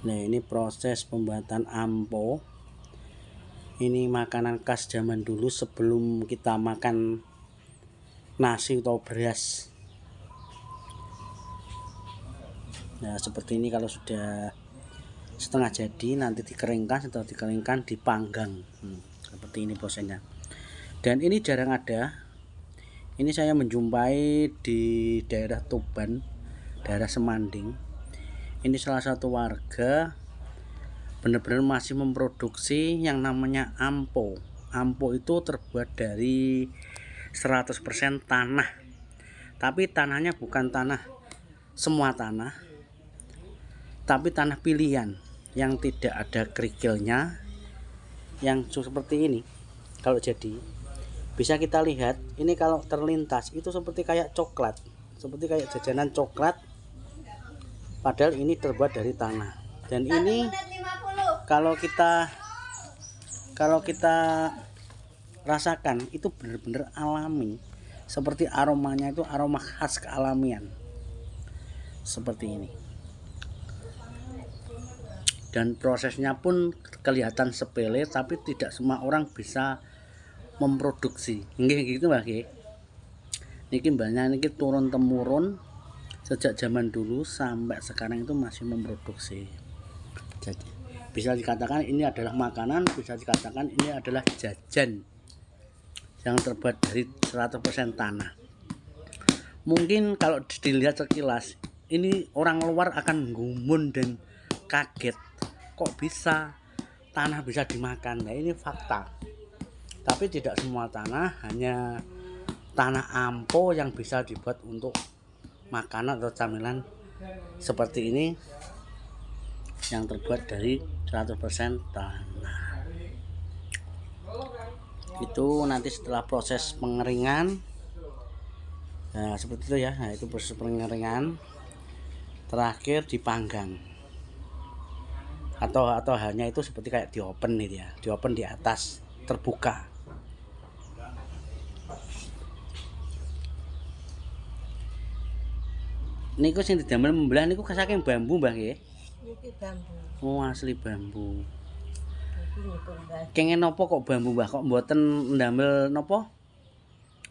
Nah, ini proses pembuatan ampo. Ini makanan khas zaman dulu sebelum kita makan nasi atau beras. Nah, seperti ini kalau sudah setengah jadi nanti dikeringkan, setelah dikeringkan dipanggang. Seperti ini prosesnya. Dan ini jarang ada. Ini saya menjumpai di daerah Tuban, daerah Semanding. Ini salah satu warga benar-benar masih memproduksi yang namanya ampo. Ampo itu terbuat dari 100% tanah. Tapi tanahnya bukan tanah semua tanah, tapi tanah pilihan yang tidak ada kerikilnya, yang seperti ini. Kalau jadi bisa kita lihat, ini kalau terlintas itu seperti kayak coklat, seperti kayak jajanan coklat, padahal ini terbuat dari tanah. Dan ini kalau kita rasakan itu benar-benar alami, seperti aromanya itu aroma khas kealamian seperti ini. Dan prosesnya pun kelihatan sepele, tapi tidak semua orang bisa memproduksi. Nggih gitu Mbak nggih. Niki mbahnya niki turun temurun sejak zaman dulu sampai sekarang itu masih memproduksi. Jadi bisa dikatakan ini adalah makanan, bisa dikatakan ini adalah jajan yang terbuat dari 100% tanah. Mungkin kalau dilihat sekilas, ini orang luar akan gumun dan kaget, kok bisa tanah bisa dimakan. Nah, ini fakta. Tapi tidak semua tanah, hanya tanah ampo yang bisa dibuat untuk makanan atau camilan seperti ini, yang terbuat dari 100% tanah. Itu nanti setelah proses pengeringan, nah seperti itu ya. Nah, itu proses pengeringan, terakhir dipanggang, atau hanya itu seperti kayak di open gitu ya, di open di atas terbuka. Niku sing didamel membelah niku saking bambu Mbah nggih. Niki bambu. Oh, asli bambu. Kengen napa kok bambu Mbah, kok mboten ndamel napa?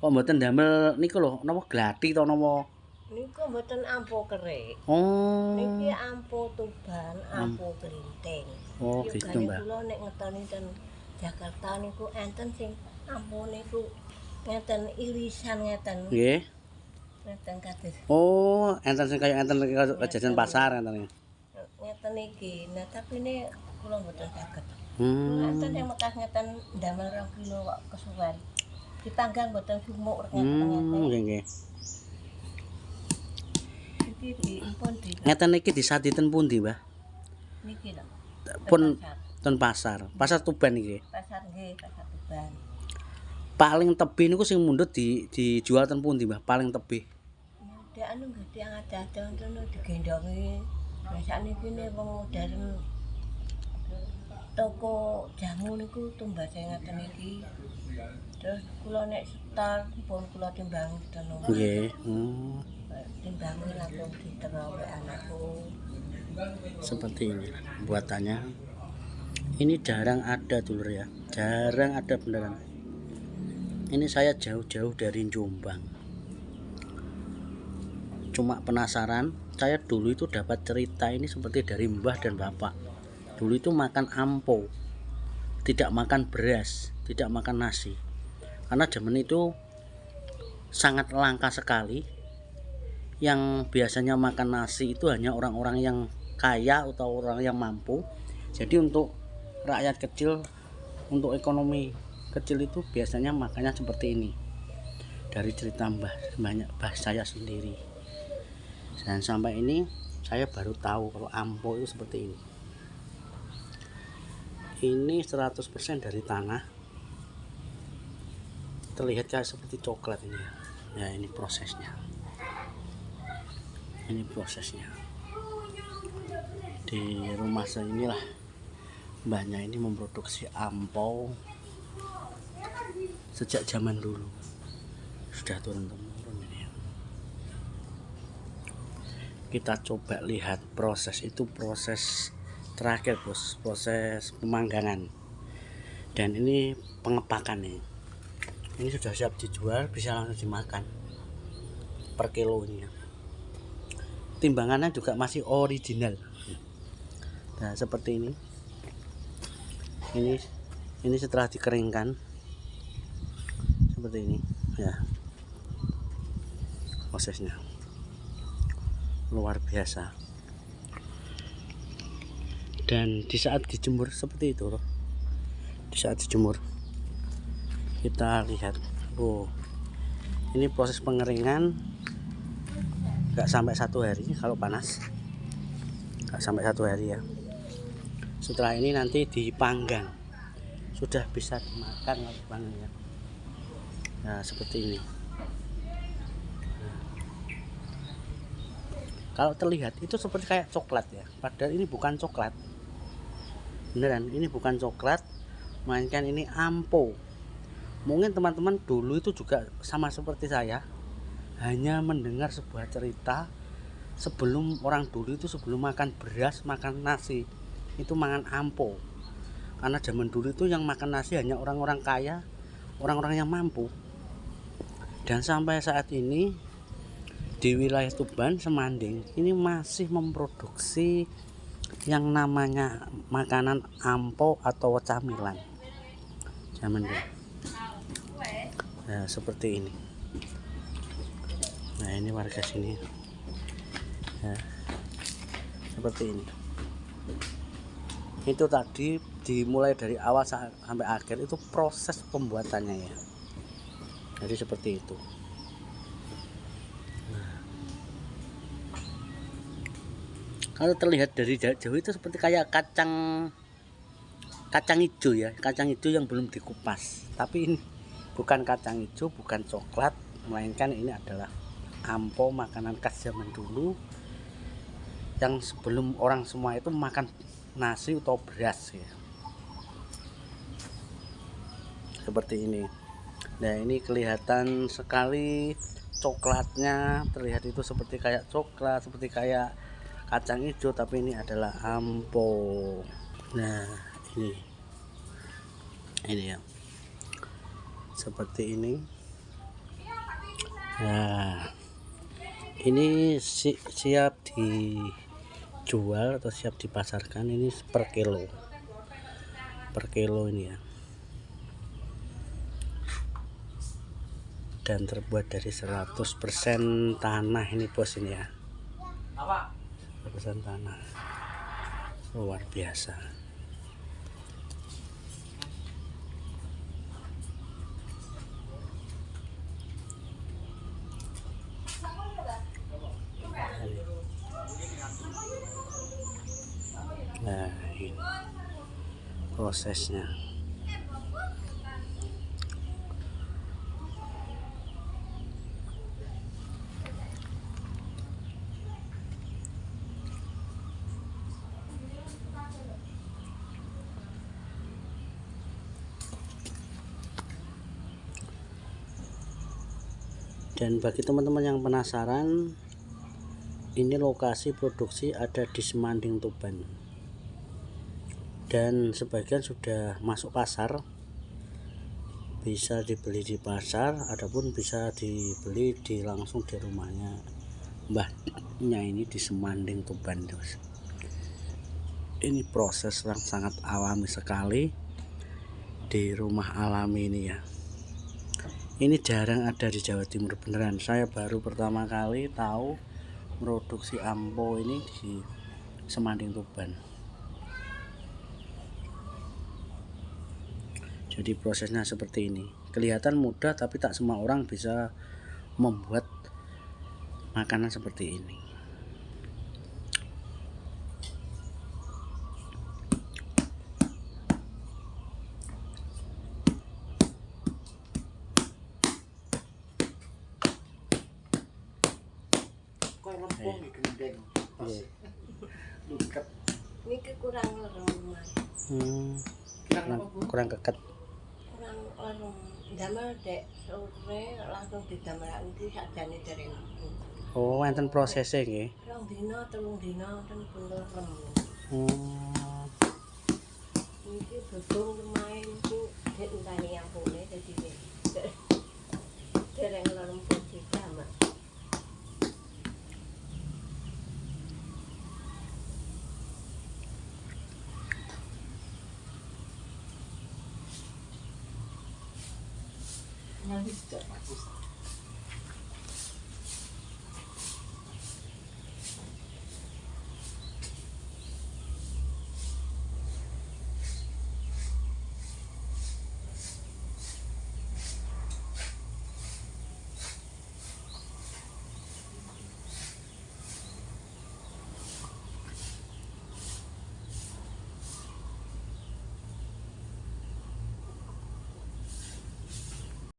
Kok mboten ndamel niku lho, napa glati to napa? Niku mboten ampo kerik. Oh. Niki ampo Tuban, ampo Klinting. Oh, gitu Mbah. Kula nek ngetoni ten Jakarta niku enten sing ampo niku ngeten irisan ngeten. Nggih. Ngeten kados. Oh, enten sing kaya enten jajan pasar enten. Ngeten iki. Nah, tapi ini kula mboten saged. Hmm. Enten yang mekas ngeten ndamel 2 kilo kok kesuwen. Dipanggang mboten sumuk ngeten-ngeten. Nggih nggih. Iki diimpun di. Ngeten iki disatiten pundi, Mbah? Niki lho. Pun ten pasar. Pasar Tuban iki. Pasar nggih, pasar Tuban. Paling tebih niku sing mundhut dijual ten pundi, Mbah? Paling tebih. Dia anu nggih tiyang ada-ada ngono digendongi. Biasane niki wong modern toko jamu niku tumbase ngeten iki. Terus kula nek setar pun kula timbangi ten omah. Nggih. Timbangi langsung diterowek anakku. Seperti ini buatannya. Ini jarang ada dulur ya. Jarang ada beneran. Ini saya jauh-jauh dari Jombang. Cuma penasaran, saya dulu itu dapat cerita ini seperti dari mbah dan bapak. Dulu itu makan ampo, tidak makan beras, tidak makan nasi. Karena zaman itu sangat langka sekali. Yang biasanya makan nasi itu hanya orang-orang yang kaya atau orang yang mampu. Jadi untuk rakyat kecil, untuk ekonomi kecil itu biasanya makannya seperti ini. Dari cerita mbah saya sendiri. Dan sampai ini saya baru tahu kalau ampo itu seperti ini. Ini 100% dari tanah. Terlihat kayak seperti coklat ini ya. Ya, ini prosesnya. Ini prosesnya. Di rumah saya inilah mbahnya ini memproduksi ampo sejak zaman dulu. Sudah turun-temurun ini ya. Kita coba lihat proses itu, proses terakhir bos, proses pemanggangan. Dan ini pengepakan nih. Ini sudah siap dijual, bisa langsung dimakan per kilonya. Timbangannya juga masih original. Nah seperti ini. Ini setelah dikeringkan seperti ini ya, prosesnya luar biasa. Dan di saat dijemur seperti itu loh, di saat dijemur kita lihat, oh ini proses pengeringan nggak sampai 1 hari. Kalau panas nggak sampai 1 hari ya. Setelah ini nanti dipanggang, sudah bisa dimakan kalau dipanggangnya. Nah seperti ini. Kalau terlihat itu seperti kayak coklat ya, padahal ini bukan coklat. Beneran, ini bukan coklat, melainkan ini ampo. Mungkin teman-teman dulu itu juga sama seperti saya, hanya mendengar sebuah cerita sebelum orang dulu itu sebelum makan beras, makan nasi, itu makan ampo. Karena zaman dulu itu yang makan nasi hanya orang-orang kaya, orang-orang yang mampu. Dan sampai saat ini di wilayah Tuban, Semanding ini masih memproduksi yang namanya makanan ampo atau camilan zaman dulu. Nah seperti ini. Nah ini warga sini ya, seperti ini. Itu tadi dimulai dari awal sampai akhir itu proses pembuatannya ya. Jadi seperti itu. Kalau terlihat dari jauh itu seperti kayak kacang hijau ya, kacang hijau yang belum dikupas. Tapi ini bukan kacang hijau, bukan coklat, melainkan ini adalah ampo, makanan khas zaman dulu yang sebelum orang semua itu makan nasi atau beras ya. Seperti ini. Nah ini kelihatan sekali coklatnya, terlihat itu seperti kayak coklat, seperti kayak kacang hijau, tapi ini adalah ampo. Nah ini ya, seperti ini. Nah ini siap dijual atau siap dipasarkan. Ini per kilo ini ya, dan terbuat dari 100% tanah ini bos ini ya, 100% tanah, luar biasa. Nah ini prosesnya. Dan bagi teman-teman yang penasaran, ini lokasi produksi ada di Semanding, Tuban. Dan sebagian sudah masuk pasar, bisa dibeli di pasar, adapun bisa dibeli langsung di rumahnya mbahnya ini di Semanding, Tuban. Ini proses yang sangat alami sekali di rumah alami ini ya. Ini jarang ada di Jawa Timur beneran. Saya baru pertama kali tahu produksi ampo ini di Semanding, Tuban. Jadi prosesnya seperti ini. Kelihatan mudah, tapi tak semua orang bisa membuat makanan seperti ini. Ini kurang lereng, kurang keket. kurang lereng. Damel dek sore langsung didamel iki sakjane dereng. Oh, enten prosesnya nggih. 2 dina 3 dina ten pun lereng. Iki gedung main ku dek entani ampune dadi dereng lemput dijamak. Nanti sejak bagus.